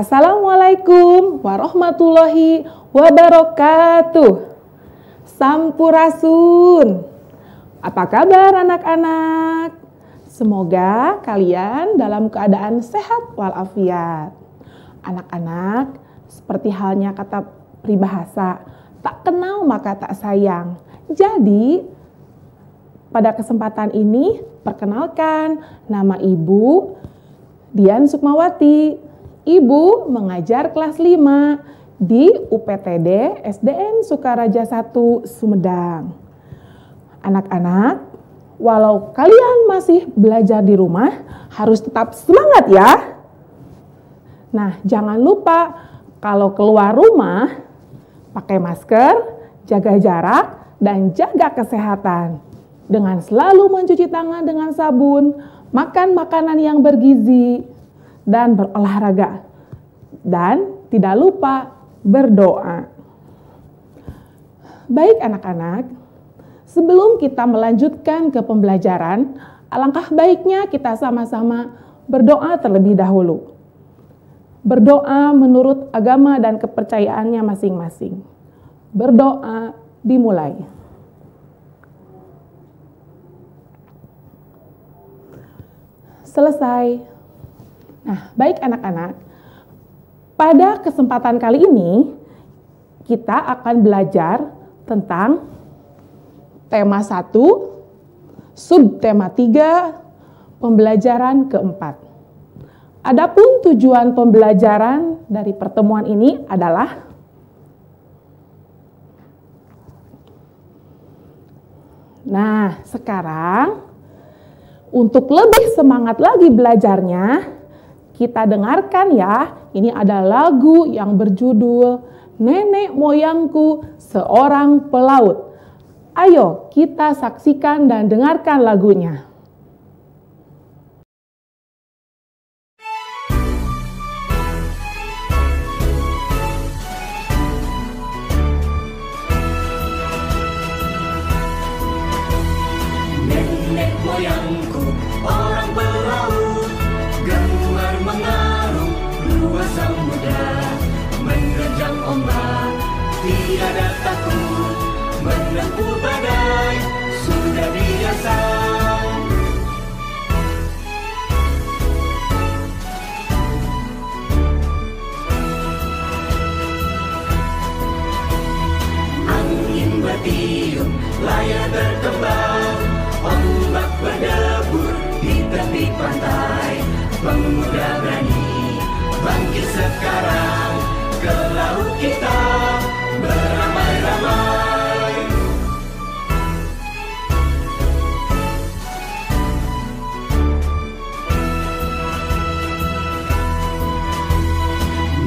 Assalamualaikum warahmatullahi wabarakatuh. Sampurasun. Apa kabar anak-anak? Semoga kalian dalam keadaan sehat walafiat. Anak-anak, seperti halnya kata peribahasa, tak kenal maka tak sayang. Jadi, pada kesempatan ini, perkenalkan nama Ibu Dian Sukmawati. Ibu mengajar kelas 5 di UPTD SDN Sukaraja 1 Sumedang. Anak-anak, walau kalian masih belajar di rumah, harus tetap semangat ya. Nah, jangan lupa kalau keluar rumah, pakai masker, jaga jarak, dan jaga kesehatan. Dengan selalu mencuci tangan dengan sabun, makan makanan yang bergizi, dan berolahraga. Dan tidak lupa berdoa. Baik anak-anak, sebelum kita melanjutkan ke pembelajaran, alangkah baiknya kita sama-sama berdoa terlebih dahulu. Berdoa menurut agama dan kepercayaannya masing-masing. Berdoa dimulai. Selesai. Nah, baik anak-anak, pada kesempatan kali ini kita akan belajar tentang tema 1, subtema 3, pembelajaran keempat. Adapun tujuan pembelajaran dari pertemuan ini adalah nah, sekarang untuk lebih semangat lagi belajarnya, kita dengarkan ya, ini ada lagu yang berjudul Nenek Moyangku Seorang Pelaut. Ayo kita saksikan dan dengarkan lagunya. Nenek moyangku orang pelaut, gemar mengarung luas samudra, menerjang ombak tiada takut, menempuh badai sudah biasa. Angin bertiup, layar berkembang, ombak berdebur di tepi pantai. Pemuda berani bangkit sekarang, ke laut kita beramai-ramai.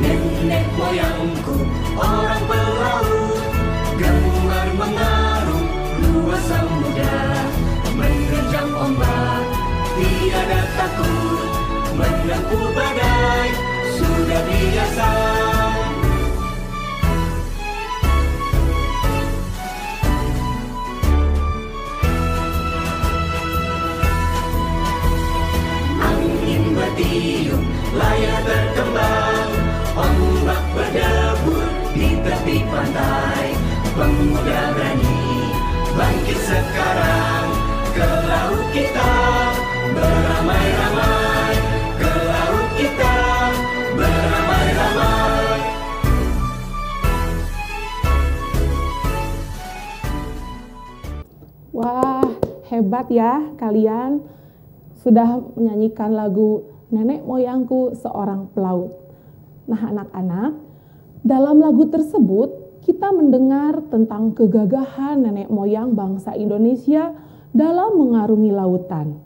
Nenek moyangku orang pelaut, gemar mengarung luas samudra, menerjang ombak tiada takut, menempuh badai sudah biasa. Angin bertiup, layar berkembang, ombak berdebur di tepi pantai. Pemuda berani bangkit sekarang, ke laut kita beramai-ramai, ke laut kita beramai-ramai. Wah, hebat ya kalian sudah menyanyikan lagu Nenek Moyangku Seorang Pelaut. Nah anak-anak, dalam lagu tersebut kita mendengar tentang kegagahan nenek moyang bangsa Indonesia dalam mengarungi lautan.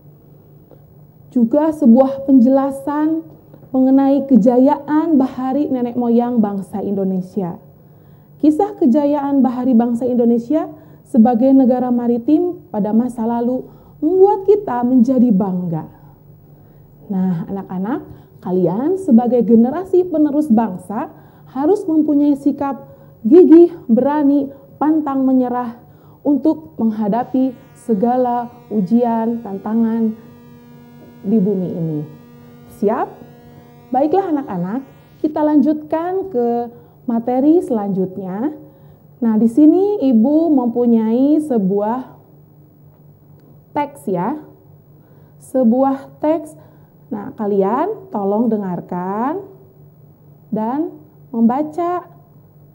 Juga sebuah penjelasan mengenai kejayaan bahari nenek moyang bangsa Indonesia. Kisah kejayaan bahari bangsa Indonesia sebagai negara maritim pada masa lalu membuat kita menjadi bangga. Nah, anak-anak, kalian sebagai generasi penerus bangsa harus mempunyai sikap gigih, berani, pantang menyerah untuk menghadapi segala ujian, tantangan di bumi ini. Siap? Baiklah anak-anak, kita lanjutkan ke materi selanjutnya. Nah, di sini Ibu mempunyai sebuah teks ya. Sebuah teks. Nah, kalian tolong dengarkan dan membaca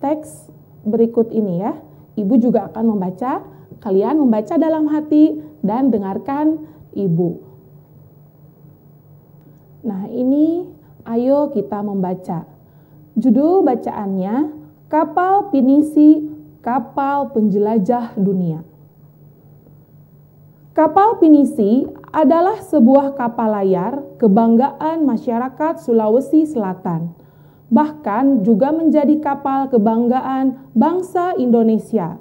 teks berikut ini ya. Ibu juga akan membaca, kalian membaca dalam hati dan dengarkan Ibu. Nah, ini ayo kita membaca. Judul bacaannya, Kapal Pinisi, Kapal Penjelajah Dunia. Kapal Pinisi adalah sebuah kapal layar kebanggaan masyarakat Sulawesi Selatan. Bahkan juga menjadi kapal kebanggaan bangsa Indonesia.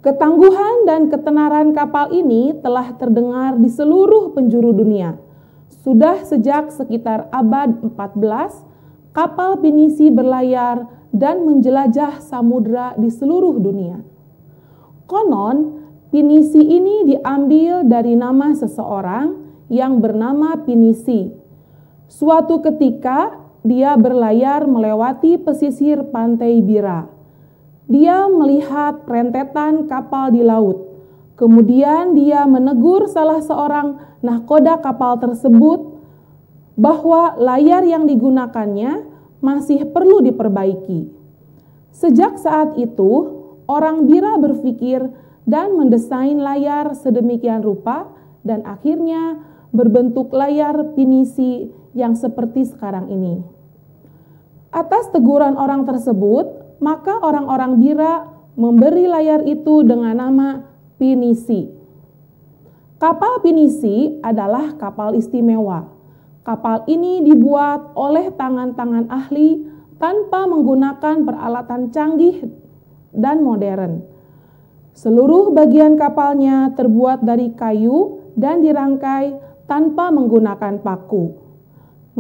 Ketangguhan dan ketenaran kapal ini telah terdengar di seluruh penjuru dunia. Sudah sejak sekitar abad 14, kapal Pinisi berlayar dan menjelajah samudra di seluruh dunia. Konon, Pinisi ini diambil dari nama seseorang yang bernama Pinisi. Suatu ketika, dia berlayar melewati pesisir pantai Bira. Dia melihat rentetan kapal di laut. Kemudian dia menegur salah seorang nahkoda kapal tersebut bahwa layar yang digunakannya masih perlu diperbaiki. Sejak saat itu, orang Bira berpikir dan mendesain layar sedemikian rupa dan akhirnya berbentuk layar Pinisi yang seperti sekarang ini. Atas teguran orang tersebut, maka orang-orang Bira memberi layar itu dengan nama Pinisi. Kapal Pinisi adalah kapal istimewa. Kapal ini dibuat oleh tangan-tangan ahli tanpa menggunakan peralatan canggih dan modern. Seluruh bagian kapalnya terbuat dari kayu dan dirangkai tanpa menggunakan paku.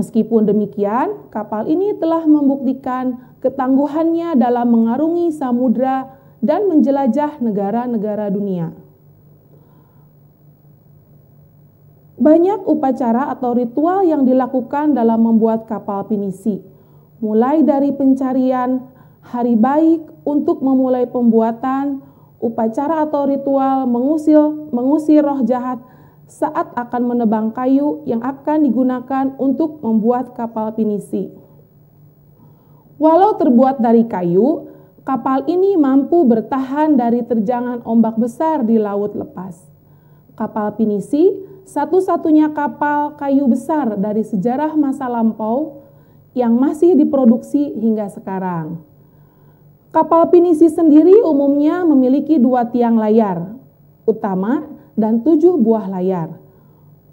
Meskipun demikian, kapal ini telah membuktikan ketangguhannya dalam mengarungi samudra dan menjelajah negara-negara dunia. Banyak upacara atau ritual yang dilakukan dalam membuat kapal Pinisi, mulai dari pencarian hari baik untuk memulai pembuatan, upacara atau ritual mengusir roh jahat saat akan menebang kayu yang akan digunakan untuk membuat kapal Pinisi. Walau terbuat dari kayu, kapal ini mampu bertahan dari terjangan ombak besar di laut lepas. Kapal Pinisi satu-satunya kapal kayu besar dari sejarah masa lampau yang masih diproduksi hingga sekarang. Kapal Pinisi sendiri umumnya memiliki 2 tiang layar utama dan 7 buah layar.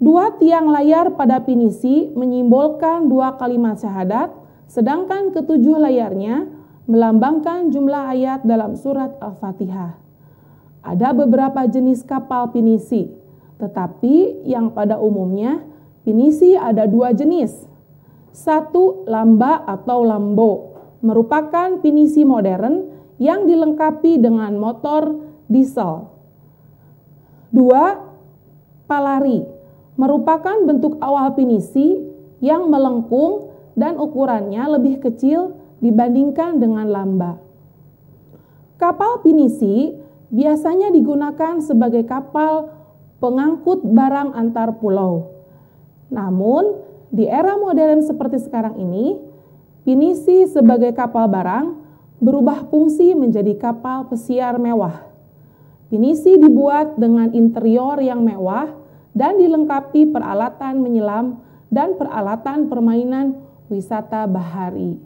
2 tiang layar pada Pinisi menyimbolkan 2 kalimat syahadat, sedangkan ke-7 layarnya melambangkan jumlah ayat dalam surat Al-Fatihah. Ada beberapa jenis kapal Pinisi, tetapi yang pada umumnya Pinisi ada 2 jenis. 1 lamba atau lambo, merupakan Pinisi modern yang dilengkapi dengan motor diesel. 2 palari, merupakan bentuk awal Pinisi yang melengkung dan ukurannya lebih kecil dibandingkan dengan lamba. Kapal Pinisi biasanya digunakan sebagai kapal pengangkut barang antar pulau. Namun, di era modern seperti sekarang ini, Pinisi sebagai kapal barang berubah fungsi menjadi kapal pesiar mewah. Pinisi dibuat dengan interior yang mewah dan dilengkapi peralatan menyelam dan peralatan permainan wisata bahari.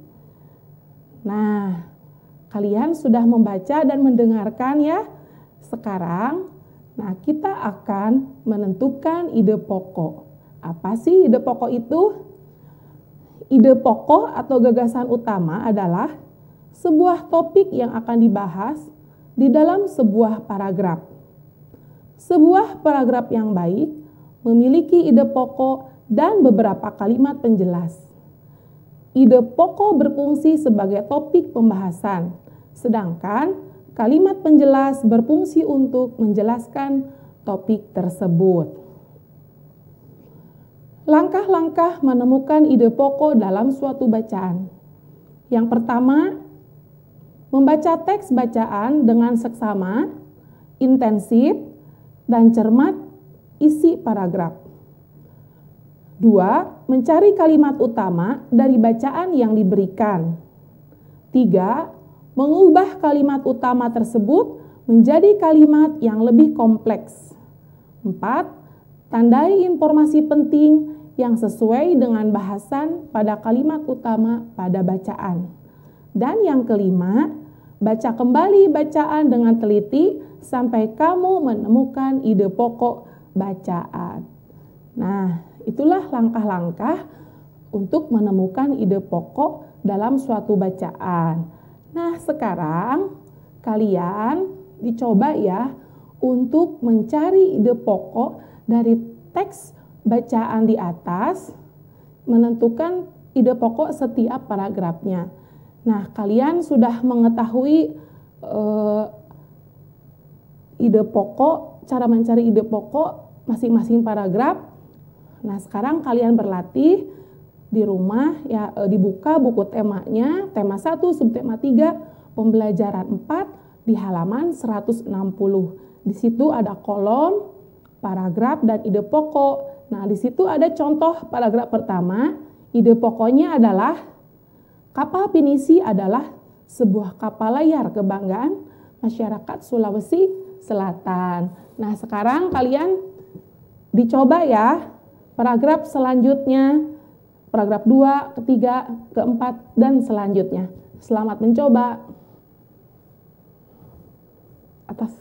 Nah, kalian sudah membaca dan mendengarkan ya. Sekarang, kita akan menentukan ide pokok. Apa sih ide pokok itu? Ide pokok atau gagasan utama adalah sebuah topik yang akan dibahas di dalam sebuah paragraf. Sebuah paragraf yang baik memiliki ide pokok dan beberapa kalimat penjelas. Ide pokok berfungsi sebagai topik pembahasan, sedangkan kalimat penjelas berfungsi untuk menjelaskan topik tersebut. Langkah-langkah menemukan ide pokok dalam suatu bacaan. Yang pertama, membaca teks bacaan dengan seksama, intensif, dan cermat isi paragraf. 2. Mencari kalimat utama dari bacaan yang diberikan. 3. Mengubah kalimat utama tersebut menjadi kalimat yang lebih kompleks. 4. Tandai informasi penting yang sesuai dengan bahasan pada kalimat utama pada bacaan. Dan yang kelima, baca kembali bacaan dengan teliti sampai kamu menemukan ide pokok bacaan. Nah, itulah langkah-langkah untuk menemukan ide pokok dalam suatu bacaan. Nah, sekarang kalian dicoba ya untuk mencari ide pokok dari teks bacaan di atas, menentukan ide pokok setiap paragrafnya. Nah, kalian sudah mengetahui ide pokok, cara mencari ide pokok masing-masing paragraf. Nah, sekarang kalian berlatih di rumah ya, dibuka buku temanya, tema 1, subtema 3, pembelajaran 4 di halaman 160. Di situ ada kolom, paragraf, dan ide pokok. Nah, di situ ada contoh paragraf pertama. Ide pokoknya adalah kapal pinisi adalah sebuah kapal layar kebanggaan masyarakat Sulawesi Selatan. Nah, sekarang kalian dicoba ya paragraf selanjutnya, paragraf 2, ketiga, keempat, dan selanjutnya. Selamat mencoba. Atas.